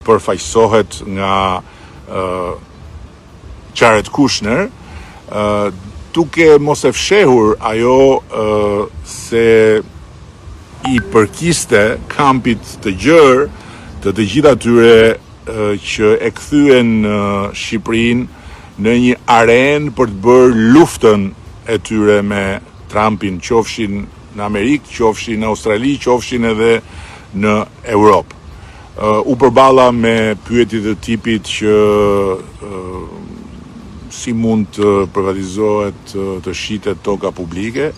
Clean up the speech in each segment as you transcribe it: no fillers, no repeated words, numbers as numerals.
përfaqësohet nga Jared Kushner, duke mos e fshehur ajo se i përkiste kampit të gjerë të gjitha tyre që e kthyen Shqipërinë në një arenë për të bërë luftën e tyre me Trumpin, qofshin në Amerikë, qofshin në Australi, qofshin edhe në Europë. U përballa me pyetje të tipit që si mund të privatizohet, të shitet toka publike,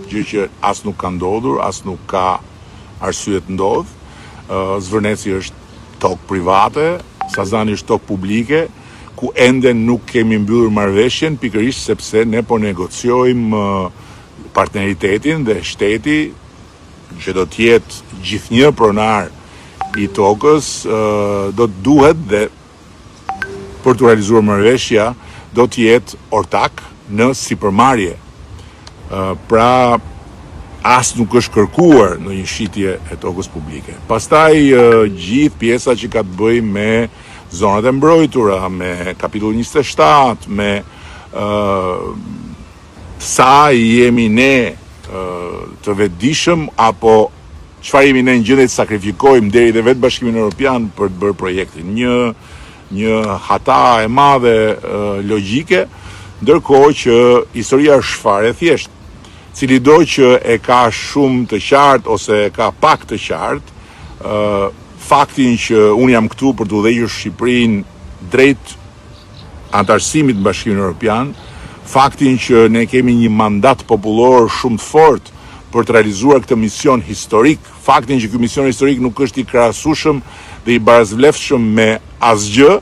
gjë që as nuk ka ndodhur, as nuk ka arsye të ndodh. Zvërneci është tokë private, Sazani është tokë publike, ku ende nuk kemi mbyllur marrëveshjen, pikërisht sepse ne po negociojmë partneritetin dhe shteti që do të jetë gjithnjë pronar i tokës do të duhet dhe për të realizuar marrëveshja do të jetë ortak në sipërmarrje. Pra as nuk është kërkuar në një shitje e tokës publike. Pastaj gjithë pjesa që ka të bëjë me zonat e mbrojtura, me kapitull 27, me sa jemi ne të vetëdijshëm apo çfarë jemi ne në gjendje të sakrifikojmë deri dhe vetë Bashkimin Evropian për të bërë projektin. Një hata e madhe logjike, ndërkohë që historia është fare thjesht. Cilido që e ka shumë të qartë ose e ka pak të qartë, faktin që unë jam këtu për të udhëhequr Shqipërinë drejt antarësimit në Bashkimin Evropian, faktin që ne kemi një mandat popullor shumë të fortë për të realizuar këtë mision historik, faktin që ky mision historik nuk është i krahasueshëm dhe i barazvlefshëm me asgjë,